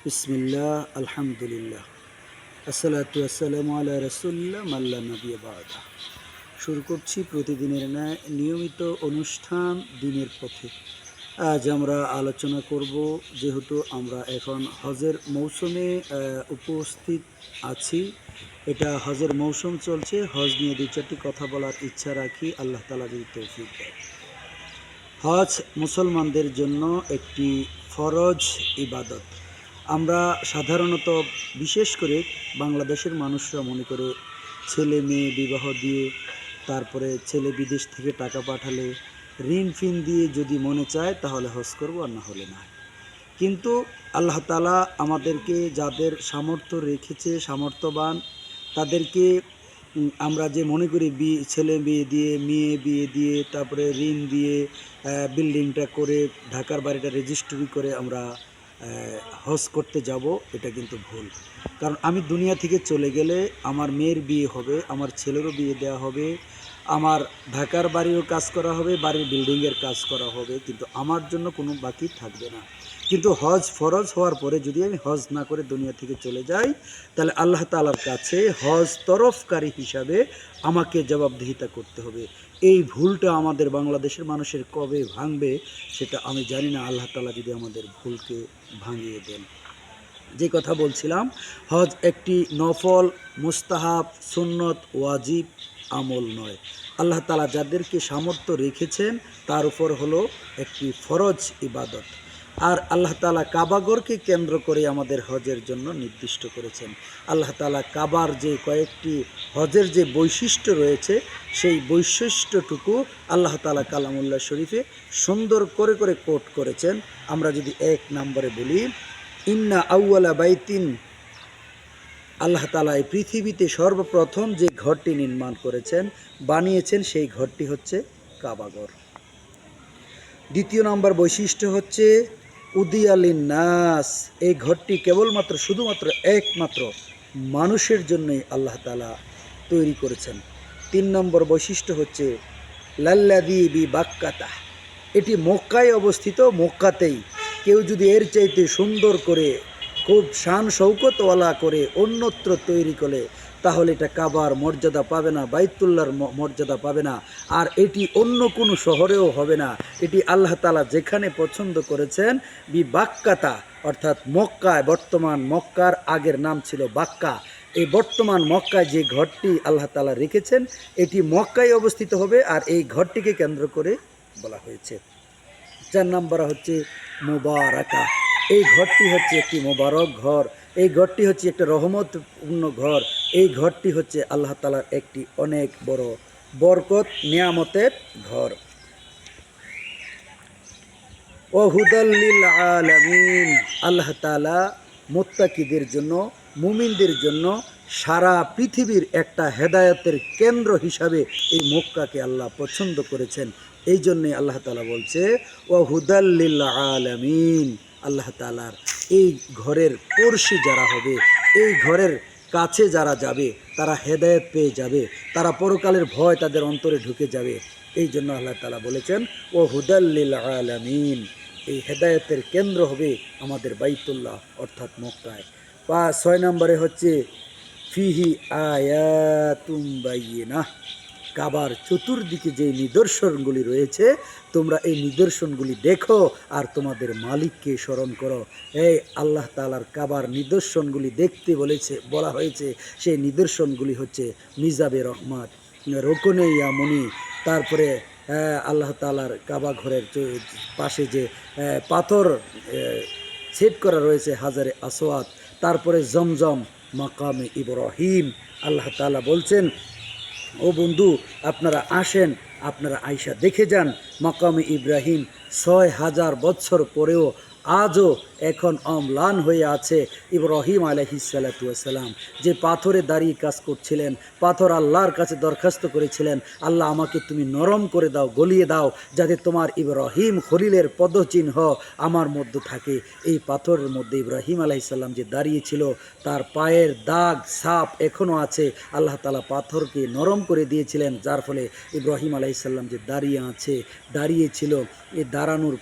বিসমিল্লাহ আলহামদুলিল্লাহ আসসালাতু আসসালামু আলা রাসূলিল্লাহ মাল্লা নবী বাদা। শুরু করছি প্রতিদিনের ন্যায় নিয়মিত অনুষ্ঠান দিনের পথে। আজ আমরা আলোচনা করব, যেহেতু আমরা এখন হজের মৌসুমে উপস্থিত আছি। এটা হজের মৌসুম চলছে। হজ নিয়ে দুই চারটি কথা বলার ইচ্ছা রাখি, আল্লাহ তাআলা যদি তৌফিক দেয়। হজ মুসলমানদের জন্য একটি ফরজ ইবাদত। আমরা সাধারণত, বিশেষ করে বাংলাদেশের মানুষরা মনে করে ছেলে মেয়ে বিবাহ দিয়ে, তারপরে ছেলে বিদেশ থেকে টাকা পাঠালে, ঋণ ফিন দিয়ে যদি মনে চায় তাহলে হজ করবো, আর না হলে না। কিন্তু আল্লাহ তাআলা আমাদেরকে, যাদের সামর্থ্য রেখেছে, সামর্থ্যবান, তাদেরকে আমরা যে মনে করি ছেলে বিয়ে দিয়ে, মেয়ে বিয়ে দিয়ে, তারপরে ঋণ দিয়ে বিল্ডিংটা করে, ঢাকার বাড়িটা রেজিস্ট্রি করে আমরা হজ করতে যাব, এটা কিন্তু ভুল। কারণ আমি দুনিয়া থেকে চলে গেলে আমার মেয়ের বিয়ে হবে, আমার ছেলেরও বিয়ে দেওয়া হবে, আমার ঢাকার বাড়িও কাজ করা হবে, বাড়ির বিল্ডিংয়ের কাজ করা হবে, কিন্তু আমার জন্য কোনো বাকি থাকবে না। কিন্তু হজ ফরজ হওয়ার পরে যদি আমি হজ না করে দুনিয়া থেকে চলে যাই, তাহলে আল্লাহ তাআলার কাছে হজ তরফকারী হিসাবে আমাকে জবাবদিহিতা করতে হবে। এই ভুলটা আমাদের বাংলাদেশের মানুষের কবে ভাঙবে সেটা আমি জানি না। আল্লাহ তাআলা যদি আমাদের ভুলকে ভাঙিয়ে দেন। যে কথা বলছিলাম, হজ একটি নফল, মুস্তাহাব, সুন্নত, ওয়াজিব আমল নয়। আল্লাহ তাআলা যাদেরকে সামর্থ্য রেখেছেন তার উপর হলো একটি ফরজ ইবাদত। আর আল্লাহ তাআলা কাবাগরকে কেন্দ্র করে আমাদের হজের জন্য নির্দিষ্ট করেছেন। আল্লাহ তাআলা কাবার যে কয়েকটি হজের যে বৈশিষ্ট্য রয়েছে, সেই বৈশিষ্ট্যটুকু আল্লাহ তাআলা কালামুল্লাহ শরীফে সুন্দর করে করে কোট করেছেন। আমরা যদি এক নম্বরে বলি, ইন্না আউয়ালা বাইতিন, আল্লাহ তাআলা এই পৃথিবীতে সর্বপ্রথম যে ঘরটি নির্মাণ করেছেন, বানিয়েছেন, সেই ঘরটি হচ্ছে কাবাঘর। দ্বিতীয় নম্বর বৈশিষ্ট্য হচ্ছে উদিয়ালিন নাস, এই ঘরটি কেবলমাত্র, শুধুমাত্র, একমাত্র মানুষের জন্যই আল্লাহ তাআলা তৈরি করেছেন। তিন নম্বর বৈশিষ্ট্য হচ্ছে লাল্লাযী বি বাক্কাতা, এটি মক্কায় অবস্থিত। মক্কাতেই কেউ যদি এর চাইতে সুন্দর করে, খুব শান শৌকতওয়ালা করে অন্যত্র তৈরি করে, তাহলে এটা কাবার মর্যাদা পাবে না, বাইতুল্লাহর মর্যাদা পাবে না। আর এটি অন্য কোনো শহরেও হবে না। এটি আল্লাহ তাআলা যেখানে পছন্দ করেছেন, বি বাক্কাতা, অর্থাৎ মক্কায়, বর্তমান মক্কার আগের নাম ছিল বাক্কা, এই বর্তমান মক্কায় যে ঘরটি আল্লাহ তাআলা রেখেছেন, এটি মক্কায় অবস্থিত হবে। আর এই ঘরটিকে কেন্দ্র করে বলা হয়েছে। 4 নম্বর হচ্ছে মুবারাকা, এই ঘরটি হচ্ছে একটি মোবারক ঘর, এই ঘরটি হচ্ছে একটা রহমতপূর্ণ ঘর, এই ঘরটি হচ্ছে আল্লাহ তাআলার একটি অনেক বড় বরকত নিয়ামতের ঘর। ও হুদাল লিল আলামিন, আল্লাহ তাআলা মুত্তাকিদের জন্য, মুমিনদের জন্য সারা পৃথিবীর একটা হেদায়েতের কেন্দ্র হিসাবে এই মক্কাকে আল্লাহ পছন্দ করেছেন। এই জন্যে আল্লাহ তাআলা বলছে ও হুদাল লিল আলামিন, আল্লাহ তাআলার এই ঘরের পড়শি যারা হবে, এই ঘরের কাছে যারা যাবে, তারা হেদায়েত পেয়ে যাবে, তারা পরকালের ভয় তাদের অন্তরে ঢুকে যাবে। এই জন্য আল্লাহ তাআলা বলেছেন ও হুদাল লিল আলামিন, এই হেদায়েতের কেন্দ্র হবে আমাদের বাইতুল্লাহ, অর্থাৎ মক্কায়। 6 নম্বরে হচ্ছে ফিহি আয়াতুম বাইয়িনাহ, কাবার চতুর্দিকে যে নিদর্শনগুলি রয়েছে, তোমরা এই নিদর্শনগুলি দেখো আর তোমাদের মালিককে স্মরণ করো। এই আল্লাহ তাআলার কাবার নিদর্শনগুলি দেখতে বলা হয়েছে। সেই নিদর্শনগুলি হচ্ছে মিজাবে রহমত, রোকনে ইয়ামনি, তারপরে আল্লাহ তাআলার কাবা ঘরের পাশে যে পাথর সেট করা রয়েছে, হাজারে আসওয়াদ, তারপরে জমজম, মাকামে ইব্রাহিম। আল্লাহ তাআলা বলছেন, ও বন্ধু, আপনারা আসেন, আপনারা আয়সা দেখে যান মাকামে ইব্রাহিম। 6000 বছর পরেও আজও এখন অম্লান হয়ে আছে। ইব্রাহিম আলাইহিস সালাতু ওয়াস সালাম যে পাথরে দাঁড়িয়ে কাজ করছিলেন, পাথর আল্লাহর কাছে দরখাস্ত করেছিলেন, আল্লাহ আমাকে তুমি নরম করে দাও, গলিয়ে দাও, যাতে তোমার ইব্রাহিম খলিলের পদচিহ্ন আমার মধ্যে থাকে। এই পাথরের মধ্যে ইব্রাহিম আলাইহিস সালাম যে দাঁড়িয়েছিল, তার পায়ের দাগ ছাপ এখনও আছে। আল্লাহ তাআলা পাথরকে নরম করে দিয়েছিলেন, যার ফলে ইব্রাহিম আলাইহিস সালাম যে দাঁড়িয়েছিল, এই দাঁড়ানোর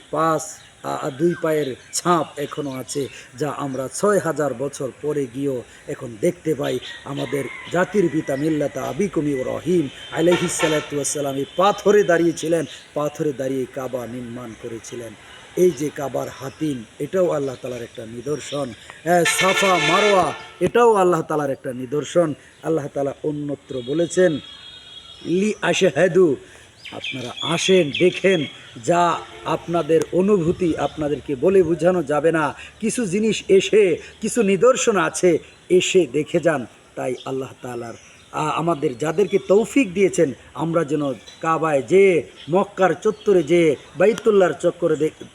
দুই পায়ের ছাপ এখনও আছে, যা আমরা ৬,০০০ বছর পরে গিয়েও এখন দেখতে পাই। আমাদের জাতির পিতা মিল্লাতা আবিকুম ইব্রাহিম আলাইহিস সালাতু ওয়াস সালাম এই পাথরে দাঁড়িয়েছিলেন, পাথরে দাঁড়িয়ে কাবা নির্মাণ করেছিলেন। এই যে কাবার হাতিম, এটাও আল্লাহ তালার একটা নিদর্শন। সাফা মারোয়া, এটাও আল্লাহ তালার একটা নিদর্শন। আল্লাহ তালা অন্যত্র বলেছেন লি আশহাদু, আপনারা আসেন, দেখেন। যা আপনাদের অনুভূতি আপনাদেরকে বলে বোঝানো যাবে না। কিছু জিনিস এসে, কিছু নিদর্শন আছে, এসে দেখে যান। তাই আল্লাহ তাআলার আমাদের যাদেরকে তৌফিক দিয়েছেন, আমরা যেন কাবায় যেয়ে, মক্কার চত্বরে যেয়ে, বাইতুল্লাহর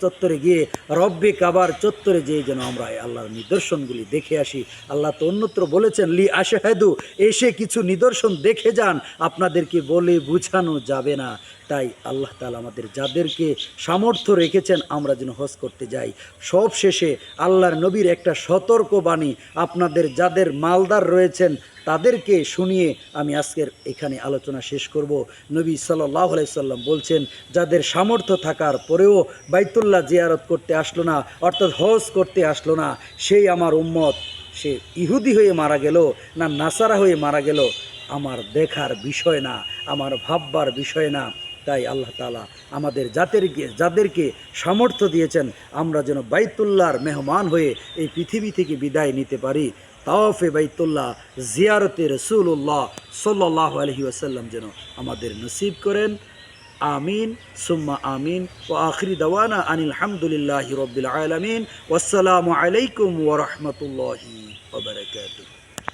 চত্বরে গিয়ে, রব্বে কাবার চত্বরে যেয়ে যেন আমরা আল্লাহর নিদর্শনগুলি দেখে আসি। আল্লাহ তো অন্যত্র বলেছেন লি আশহাদু, এসে কিছু নিদর্শন দেখে যান, আপনাদেরকে বলে বোঝানো যাবে না। তাই আল্লাহ তাআলা আমাদের যাদেরকে সামর্থ্য রেখেছেন আমরা যেন হজ করতে যাই। সব শেষে আল্লাহর নবীর একটা সতর্কবাণী আপনাদের যাদের মালদার রয়েছেন তাদেরকে শুনিয়ে আমি আজকের এখানে আলোচনা শেষ করব। নবী সাল্লাল্লাহু আলাইহি সাল্লাম বলছেন, যাদের সামর্থ্য থাকার পরেও বাইতুল্লাহ জিয়ারত করতে আসলো না, অর্থাৎ হজ করতে আসলো না, সেই আমার উম্মত, সে ইহুদি হয়ে মারা গেল না নাসারা হয়ে মারা গেল, আমার দেখার বিষয় না, আমার ভাববার বিষয় না। তাই আল্লাহ তাআলা আমাদের যাদেরকে সামর্থ্য দিয়েছেন আমরা যেন বাইতুল্লাহর মেহমান হয়ে এই পৃথিবী থেকে বিদায় নিতে পারি। তাওয়াফে বাইতুল্লাহ, জিয়ারতে রাসূলুল্লাহ সাল্লাল্লাহু আলাইহি ওয়াসাল্লাম যেন আমাদের নসিব করেন। আমিন সুম্মা আমিন। ওয়া আখিরি দাওয়ানা আনিল হামদুলিল্লাহি রাব্বিল আলামিন। ওয়াসসালামু আলাইকুম ওয়া রাহমাতুল্লাহি ওয়া বারাকাতুহু।